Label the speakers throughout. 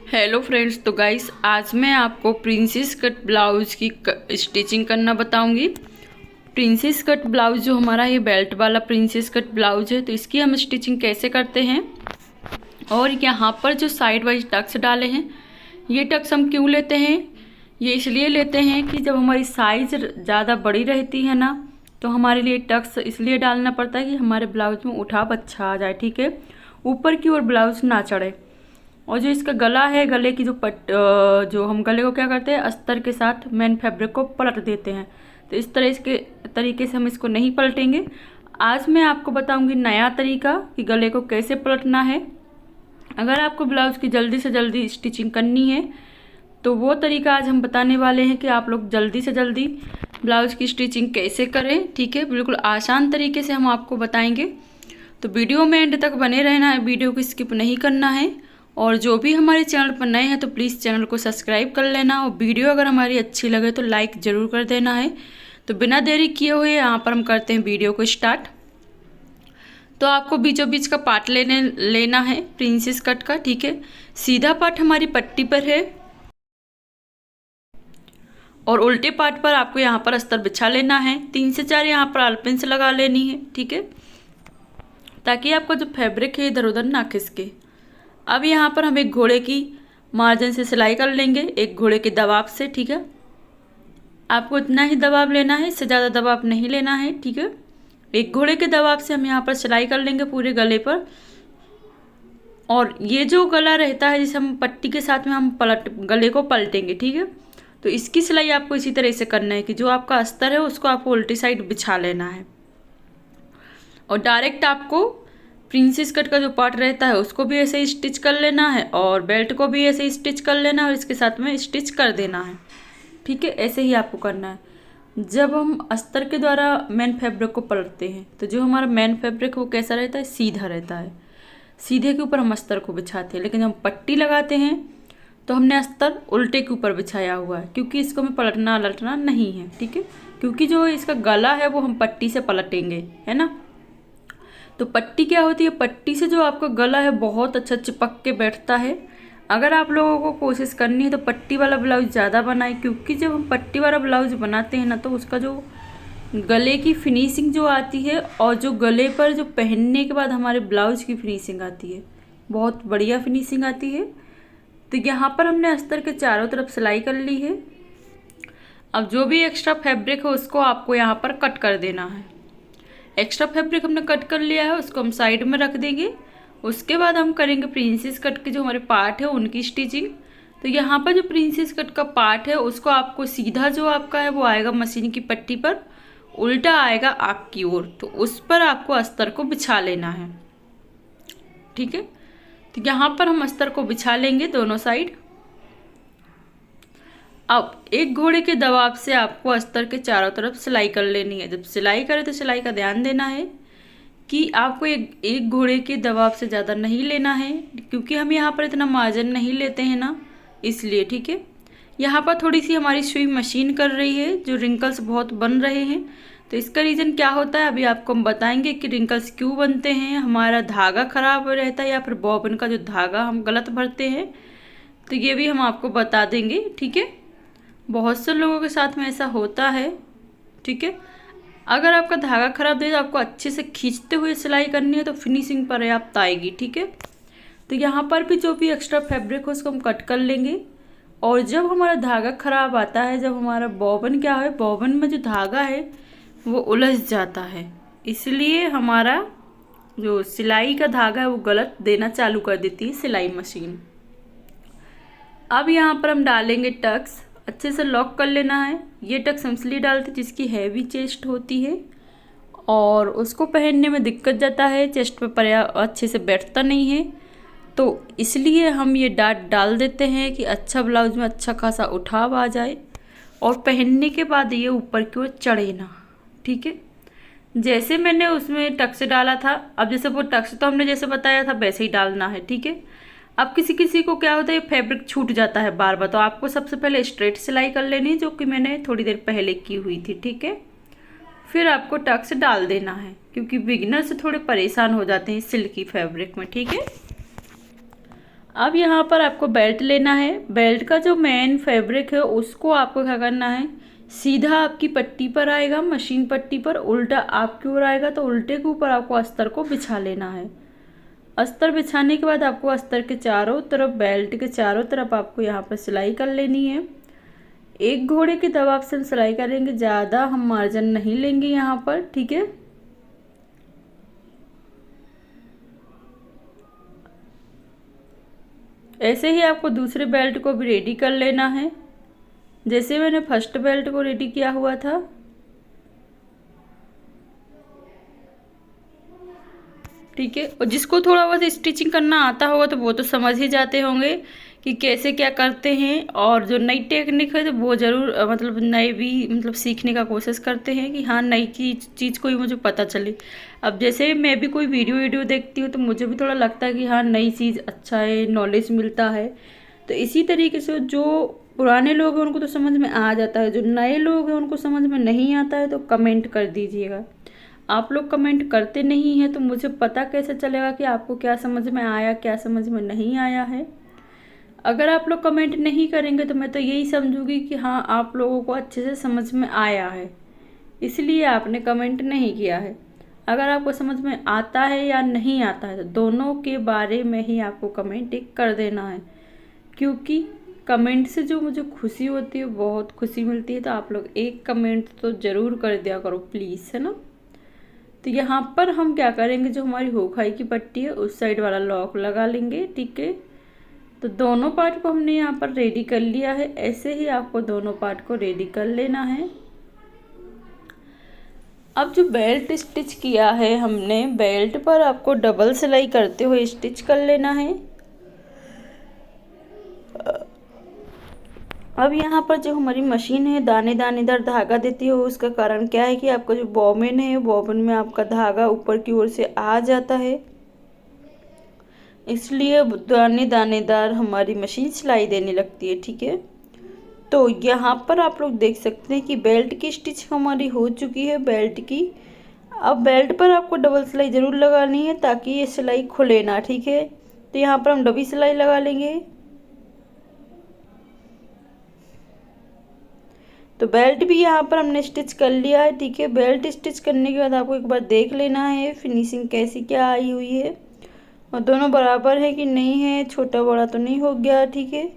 Speaker 1: Hello friends, तो guys आज मैं आपको प्रिंसेस कट ब्लाउज की स्टिचिंग करना बताऊंगी। प्रिंसेस कट ब्लाउज जो हमारा ये बेल्ट वाला प्रिंसेस कट ब्लाउज है, तो इसकी हम स्टिचिंग कैसे करते हैं और यहाँ पर जो साइड वाइज टक्स डाले हैं, ये टक्स हम क्यों लेते हैं। ये इसलिए लेते हैं कि जब हमारी साइज ज़्यादा बड़ी रहती है ना, तो हमारे लिए टक्स इसलिए डालना पड़ता है कि हमारे ब्लाउज में उठाव अच्छा आ जाए, ठीक है, ऊपर की ओर ब्लाउज ना चढ़े। और जो इसका गला है, गले की जो हम गले को क्या करते हैं, अस्तर के साथ मेन फैब्रिक को पलट देते हैं। तो इस तरीके से हम इसको नहीं पलटेंगे। आज मैं आपको बताऊंगी नया तरीका कि गले को कैसे पलटना है। अगर आपको ब्लाउज की जल्दी से जल्दी स्टिचिंग करनी है तो वो तरीका आज हम बताने वाले हैं कि आप लोग जल्दी से जल्दी ब्लाउज की स्टिचिंग कैसे करें, ठीक है। बिल्कुल आसान तरीके से हम आपको बताएंगे, तो वीडियो में एंड तक बने रहना है, वीडियो को स्किप नहीं करना है। और जो भी हमारे चैनल पर नए हैं तो प्लीज़ चैनल को सब्सक्राइब कर लेना, और वीडियो अगर हमारी अच्छी लगे तो लाइक ज़रूर कर देना है। तो बिना देरी किए हुए यहाँ पर हम करते हैं वीडियो को स्टार्ट। तो आपको बीचों बीच का पार्ट लेना है प्रिंसेस कट का, ठीक है। सीधा पार्ट हमारी पट्टी पर है और उल्टे पार्ट पर आपको यहाँ पर अस्तर बिछा लेना है। 3 से 4 यहाँ पर आलपिंस लगा लेनी है, ठीक है, ताकि आपका जो फैब्रिक है इधर उधर ना खिसके। अब यहाँ पर हम एक घोड़े की मार्जिन से सिलाई कर लेंगे, एक घोड़े के दबाव से, ठीक है। आपको इतना ही दबाव लेना है, इससे ज़्यादा दबाव नहीं लेना है, ठीक है। एक घोड़े के दबाव से हम यहाँ पर सिलाई कर लेंगे पूरे गले पर। और ये जो गला रहता है जिसे हम पट्टी के साथ में हम गले को पलटेंगे, ठीक है। तो इसकी सिलाई आपको इसी तरह से करना है कि जो आपका अस्तर है उसको आपको उल्टी साइड बिछा लेना है, और डायरेक्ट आपको प्रिंसेस कट का जो पार्ट रहता है उसको भी ऐसे ही स्टिच कर लेना है, और बेल्ट को भी ऐसे ही स्टिच कर लेना है और इसके साथ में स्टिच कर देना है, ठीक है। ऐसे ही आपको करना है। जब हम अस्तर के द्वारा मेन फैब्रिक को पलटते हैं तो जो हमारा मेन फैब्रिक वो कैसा रहता है, सीधा रहता है। सीधे के ऊपर हम अस्तर को बिछाते हैं, लेकिन जब हम पट्टी लगाते हैं तो हमने अस्तर उल्टे के ऊपर बिछाया हुआ है, क्योंकि इसको हमें पलटना लटना नहीं है, ठीक है। क्योंकि जो इसका गला है वो हम पट्टी से पलटेंगे, है ना। तो पट्टी क्या होती है, पट्टी से जो आपका गला है बहुत अच्छा चिपक के बैठता है। अगर आप लोगों को कोशिश करनी है तो पट्टी वाला ब्लाउज ज़्यादा बनाए, क्योंकि जब हम पट्टी वाला ब्लाउज बनाते हैं ना तो उसका जो गले की फिनिशिंग जो आती है और जो गले पर जो पहनने के बाद हमारे ब्लाउज की फिनिशिंग आती है, बहुत बढ़िया फिनिशिंग आती है। तो यहाँ पर हमने अस्तर के चारों तरफ सिलाई कर ली है। अब जो भी एक्स्ट्रा फैब्रिक है उसको आपको यहाँ पर कट कर देना है। एक्स्ट्रा फैब्रिक हमने कट कर लिया है, उसको हम साइड में रख देंगे। उसके बाद हम करेंगे प्रिंसेस कट के जो हमारे पार्ट है उनकी स्टिचिंग। तो यहाँ पर जो प्रिंसेस कट का पार्ट है उसको आपको सीधा जो आपका है वो आएगा मशीन की पट्टी पर, उल्टा आएगा आपकी ओर, तो उस पर आपको अस्तर को बिछा लेना है, ठीक है। तो यहाँ पर हम अस्तर को बिछा लेंगे दोनों साइड। अब एक घोड़े के दबाव से आपको अस्तर के चारों तरफ सिलाई कर लेनी है। जब सिलाई करें तो सिलाई का ध्यान देना है कि आपको एक घोड़े के दबाव से ज़्यादा नहीं लेना है, क्योंकि हम यहाँ पर इतना मार्जिन नहीं लेते हैं ना, इसलिए, ठीक है। यहाँ पर थोड़ी सी हमारी सुई मशीन कर रही है, जो रिंकल्स बहुत बन रहे हैं। तो इसका रीज़न क्या होता है अभी आपको हम बताएंगे कि रिंकल्स क्यों बनते हैं। हमारा धागा खराब रहता है या फिर बॉबिन का जो धागा हम गलत भरते हैं, तो ये भी हम आपको बता देंगे, ठीक है। बहुत से लोगों के साथ में ऐसा होता है, ठीक है। अगर आपका धागा खराब है तो आपको अच्छे से खींचते हुए सिलाई करनी है तो फिनिशिंग पर्याप्त आएगी, ठीक है। तो यहाँ पर भी जो भी एक्स्ट्रा फैब्रिक हो उसको हम कट कर लेंगे। और जब हमारा धागा खराब आता है, जब हमारा बॉबिन क्या है, बॉबिन में जो धागा है वो उलझ जाता है, इसलिए हमारा जो सिलाई का धागा है वो गलत देना चालू कर देती है सिलाई मशीन। अब यहाँ पर हम डालेंगे टक्स, अच्छे से लॉक कर लेना है। ये टक्स हम इसलिए डालते जिसकी हैवी चेस्ट होती है और उसको पहनने में दिक्कत जाता है, चेस्ट पे अच्छे से बैठता नहीं है, तो इसलिए हम ये डाट डाल देते हैं कि अच्छा ब्लाउज में अच्छा खासा उठाव आ जाए और पहनने के बाद ये ऊपर की ओर चढ़े ना, ठीक है। जैसे मैंने उसमें टक्स डाला था, अब जैसे वो टक्स तो हमने जैसे बताया था वैसे ही डालना है, ठीक है। अब किसी किसी को क्या होता है फैब्रिक छूट जाता है बार बार, तो आपको सबसे पहले स्ट्रेट सिलाई कर लेनी है, जो कि मैंने थोड़ी देर पहले की हुई थी, ठीक है। फिर आपको टक्स डाल देना है, क्योंकि बिगिनर से थोड़े परेशान हो जाते हैं सिल्की फैब्रिक में, ठीक है। अब यहाँ पर आपको बेल्ट लेना है। बेल्ट का जो मेन फैब्रिक है उसको आपको क्या करना है, सीधा आपकी पट्टी पर आएगा, मशीन पट्टी पर, उल्टा आपकी ओर आएगा तो उल्टे के ऊपर आपको अस्तर को बिछा लेना है। अस्तर बिछाने के बाद आपको अस्तर के चारों तरफ, बेल्ट के चारों तरफ आपको यहाँ पर सिलाई कर लेनी है। एक घोड़े के दबाव से हम सिलाई करेंगे, ज़्यादा हम मार्जिन नहीं लेंगे यहाँ पर, ठीक है। ऐसे ही आपको दूसरे बेल्ट को भी रेडी कर लेना है, जैसे मैंने फर्स्ट बेल्ट को रेडी किया हुआ था। ठीक है, और जिसको थोड़ा बहुत स्टिचिंग करना आता होगा तो वो तो समझ ही जाते होंगे कि कैसे क्या करते हैं, और जो नई टेक्निक है तो वो ज़रूर मतलब नए भी मतलब सीखने का कोशिश करते हैं कि हाँ नई चीज़ कोई मुझे पता चले। अब जैसे मैं भी कोई वीडियो देखती हूँ तो मुझे भी थोड़ा लगता है कि हाँ नई चीज़ अच्छा है, नॉलेज मिलता है। तो इसी तरीके से जो पुराने लोग हैं उनको तो समझ में आ जाता है, जो नए लोग हैं उनको समझ में नहीं आता है तो कमेंट कर दीजिएगा। आप लोग कमेंट करते नहीं हैं तो मुझे पता कैसे चलेगा कि आपको क्या समझ में आया, क्या समझ में नहीं आया है। अगर आप लोग कमेंट नहीं करेंगे तो मैं तो यही समझूंगी कि हाँ आप लोगों को अच्छे से समझ में आया है, इसलिए आपने कमेंट नहीं किया है। अगर आपको समझ में आता है या नहीं आता है तो दोनों के बारे में ही आपको कमेंट एक कर देना है, क्योंकि कमेंट से जो मुझे खुशी होती है, बहुत खुशी मिलती है। तो आप लोग एक कमेंट तो ज़रूर कर दिया करो प्लीज़, है ना। तो यहाँ पर हम क्या करेंगे, जो हमारी होखाई की पट्टी है उस साइड वाला लॉक लगा लेंगे, ठीक है। तो दोनों पार्ट को हमने यहाँ पर रेडी कर लिया है। ऐसे ही आपको दोनों पार्ट को रेडी कर लेना है। अब जो बेल्ट स्टिच किया है हमने, बेल्ट पर आपको डबल सिलाई करते हुए स्टिच कर लेना है। अब यहाँ पर जो हमारी मशीन है दाने दानेदार धागा देती है, उसका कारण क्या है कि आपका जो बॉबिन है, बॉबिन में आपका धागा ऊपर की ओर से आ जाता है, इसलिए दाने दानेदार हमारी मशीन सिलाई देने लगती है, ठीक है। तो यहाँ पर आप लोग देख सकते हैं कि बेल्ट की स्टिच हमारी हो चुकी है, बेल्ट की। अब बेल्ट पर आपको डबल सिलाई ज़रूर लगानी है ताकि ये सिलाई खुले ना, ठीक है। तो यहाँ पर हम डबल सिलाई लगा लेंगे। तो बेल्ट भी यहाँ पर हमने स्टिच कर लिया है, ठीक है। बेल्ट स्टिच करने के बाद आपको एक बार देख लेना है फिनिशिंग कैसी क्या आई हुई है, और दोनों बराबर है कि नहीं है, छोटा बड़ा तो नहीं हो गया, ठीक है।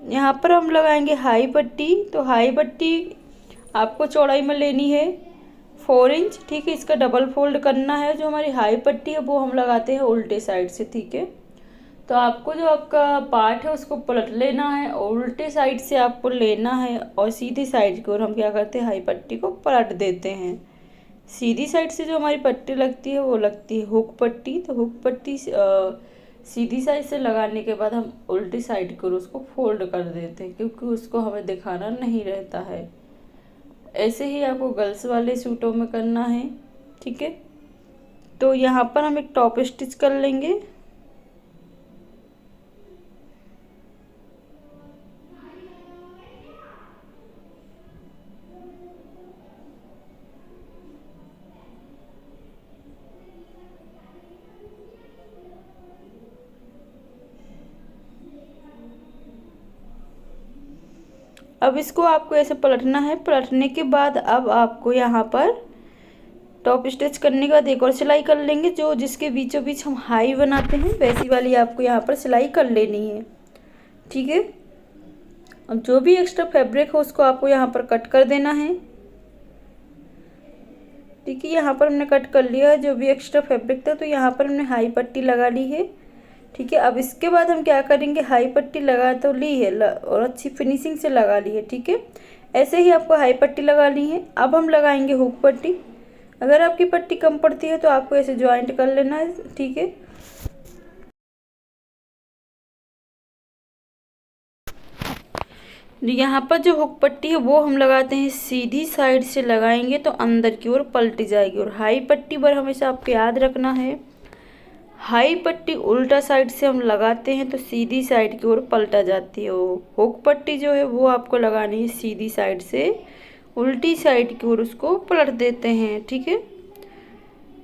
Speaker 1: यहाँ पर हम लगाएंगे हाई पट्टी। तो हाई पट्टी आपको चौड़ाई में लेनी है 4 इंच, ठीक है। इसका डबल फोल्ड करना है। जो हमारी हाई पट्टी है वो हम लगाते हैं उल्टे साइड से, ठीक है। तो आपको जो आपका पार्ट है उसको पलट लेना है, और उल्टे साइड से आपको लेना है, और सीधी साइड की ओर हम क्या करते हैं, हाई पट्टी को पलट देते हैं। सीधी साइड से जो हमारी पट्टी लगती है वो लगती है हुक पट्टी। तो हुक पट्टी सीधी साइड से लगाने के बाद हम उल्टी साइड की ओर उसको फोल्ड कर देते हैं, क्योंकि उसको हमें दिखाना नहीं रहता है। ऐसे ही आपको गर्ल्स वाले सूटों में करना है, ठीक है। तो यहाँ पर हम एक टॉप स्टिच कर लेंगे। अब इसको आपको ऐसे पलटना है। पलटने के बाद अब आपको यहाँ पर टॉप स्टिच करने के बाद एक और सिलाई कर लेंगे, जो जिसके बीचों बीच हम हाई बनाते हैं वैसी वाली आपको यहाँ पर सिलाई कर लेनी है, ठीक है। अब जो भी एक्स्ट्रा फैब्रिक हो उसको आपको यहाँ पर कट कर देना है, ठीक है। यहाँ पर हमने कट कर लिया है जो भी एक्स्ट्रा फैब्रिक था। तो यहाँ पर हमने हाई पट्टी लगा ली है, ठीक है। अब इसके बाद हम क्या करेंगे, हाई पट्टी लगा तो ली है और अच्छी फिनिशिंग से लगा ली है, ठीक है। ऐसे ही आपको हाई पट्टी लगा ली है। अब हम लगाएंगे हुक पट्टी। अगर आपकी पट्टी कम पड़ती है तो आपको ऐसे ज्वाइंट कर लेना है, ठीक है। यहाँ पर जो हुक पट्टी है वो हम लगाते हैं सीधी साइड से लगाएंगे तो अंदर की ओर पलटी जाएगी। और हाई पट्टी पर हमेशा आपको याद रखना है, हाई पट्टी उल्टा साइड से हम लगाते हैं तो सीधी साइड की ओर पलटा जाती है। हुक पट्टी जो है वो आपको लगानी है सीधी साइड से, उल्टी साइड की ओर उसको पलट देते हैं, ठीक है।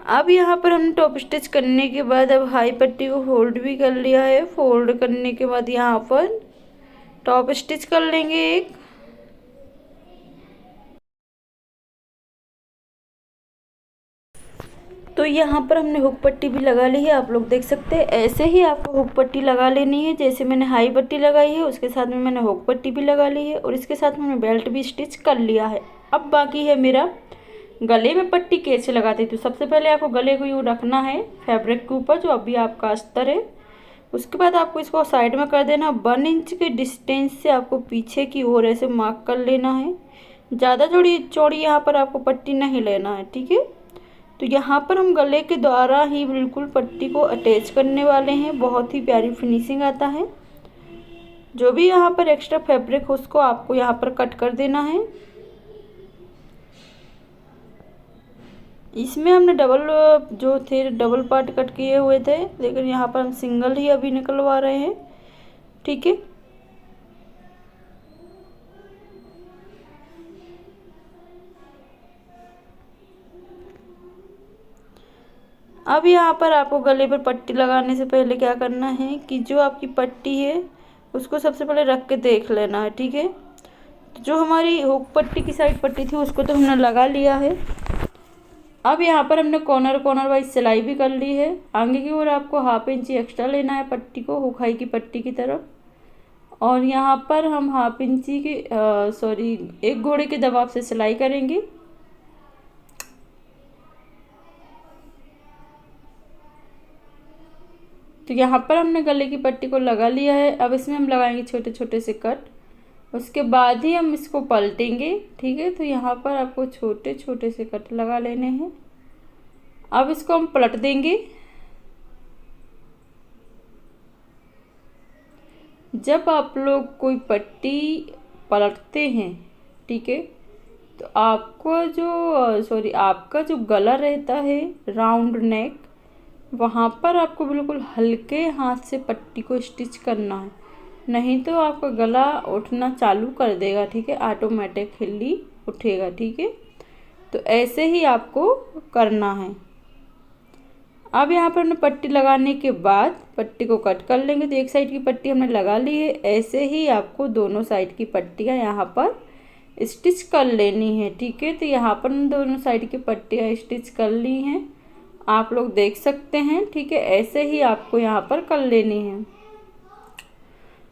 Speaker 1: अब यहाँ पर हमने टॉप स्टिच करने के बाद अब हाई पट्टी को फोल्ड भी कर लिया है। फोल्ड करने के बाद यहाँ पर टॉप स्टिच कर लेंगे एक। तो यहाँ पर हमने हुक पट्टी भी लगा ली है, आप लोग देख सकते हैं। ऐसे ही आपको हुक पट्टी लगा लेनी है, जैसे मैंने हाई पट्टी लगाई है उसके साथ में मैंने हुक पट्टी भी लगा ली है और इसके साथ मैंने बेल्ट भी स्टिच कर लिया है। अब बाकी है मेरा गले में पट्टी कैसे लगाते हैं। तो सबसे पहले आपको गले को यूँ रखना है फैब्रिक के ऊपर जो अभी आपका अस्तर है। उसके बाद आपको इसको साइड में कर देना। 1 इंच के डिस्टेंस से आपको पीछे की ओर ऐसे मार्क कर लेना है। ज़्यादा चौड़ी यहाँ पर आपको पट्टी नहीं लेना है, ठीक है। तो यहाँ पर हम गले के द्वारा ही बिल्कुल पट्टी को अटैच करने वाले हैं। बहुत ही प्यारी फिनिशिंग आता है। जो भी यहाँ पर एक्स्ट्रा फैब्रिक हो उसको आपको यहाँ पर कट कर देना है। इसमें हमने डबल पार्ट कट किए हुए थे, लेकिन यहाँ पर हम सिंगल ही अभी निकलवा रहे हैं, ठीक है। अब यहाँ पर आपको गले पर पट्टी लगाने से पहले क्या करना है कि जो आपकी पट्टी है उसको सबसे पहले रख के देख लेना है, ठीक है। जो हमारी हुक पट्टी की साइड पट्टी थी उसको तो हमने लगा लिया है। अब यहाँ पर हमने कॉर्नर वाइज सिलाई भी कर ली है। आगे की ओर आपको 1/2 इंच एक्स्ट्रा लेना है पट्टी को हुक हाई की पट्टी की तरफ, और यहाँ पर हम 1/2 इंची की एक घोड़े के दबाव से सिलाई करेंगे। तो यहाँ पर हमने गले की पट्टी को लगा लिया है। अब इसमें हम लगाएंगे छोटे छोटे से कट, उसके बाद ही हम इसको पलटेंगे, ठीक है। तो यहाँ पर आपको छोटे छोटे से कट लगा लेने हैं। अब इसको हम पलट देंगे। जब आप लोग कोई पट्टी पलटते हैं, ठीक है, तो आपका जो गला रहता है राउंड नेक, वहाँ पर आपको बिल्कुल हल्के हाथ से पट्टी को स्टिच करना है, नहीं तो आपका गला उठना चालू कर देगा, ठीक है। ऑटोमेटिकली उठेगा, ठीक है। तो ऐसे ही आपको करना है। अब यहाँ पर हमने पट्टी लगाने के बाद पट्टी को कट कर लेंगे। तो एक साइड की पट्टी हमने लगा ली है, ऐसे ही आपको दोनों साइड की पट्टियाँ यहाँ पर स्टिच कर लेनी है, ठीक है। तो यहाँ पर दोनों साइड की पट्टियाँ स्टिच कर ली हैं, आप लोग देख सकते हैं, ठीक है। ऐसे ही आपको यहाँ पर कर लेनी है।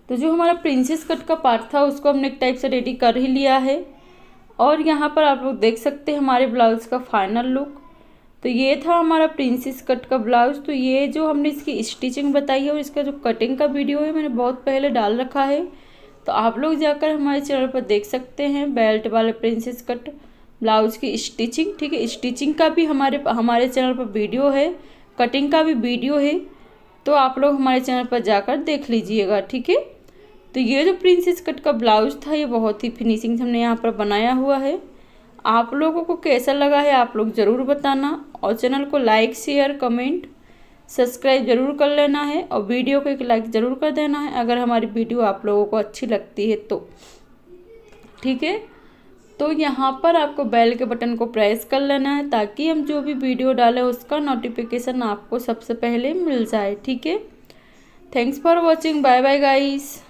Speaker 1: तो जो हमारा प्रिंसेस कट का पार्ट था उसको हमने एक टाइप से रेडी कर ही लिया है। और यहाँ पर आप लोग देख सकते हैं हमारे ब्लाउज़ का फाइनल लुक। तो ये था हमारा प्रिंसेस कट का ब्लाउज़। तो ये जो हमने इसकी स्टिचिंग बताई है और इसका जो कटिंग का वीडियो है मैंने बहुत पहले डाल रखा है, तो आप लोग जाकर हमारे चैनल पर देख सकते हैं बेल्ट वाले प्रिंसेस कट ब्लाउज़ की स्टिचिंग, ठीक है। स्टिचिंग का भी हमारे चैनल पर वीडियो है, कटिंग का भी वीडियो है, तो आप लोग हमारे चैनल पर जाकर देख लीजिएगा, ठीक है। तो ये जो प्रिंसेस कट का ब्लाउज़ था ये बहुत ही फिनिशिंग से हमने यहाँ पर बनाया हुआ है। आप लोगों को कैसा लगा है आप लोग ज़रूर बताना, और चैनल को लाइक शेयर कमेंट सब्सक्राइब ज़रूर कर लेना है, और वीडियो को एक लाइक ज़रूर कर देना है अगर हमारी वीडियो आप लोगों को अच्छी लगती है तो, ठीक है। तो यहाँ पर आपको बेल के बटन को प्रेस कर लेना है ताकि हम जो भी वीडियो डालें उसका नोटिफिकेशन आपको सबसे पहले मिल जाए, ठीक है। Thanks for watching, bye bye guys.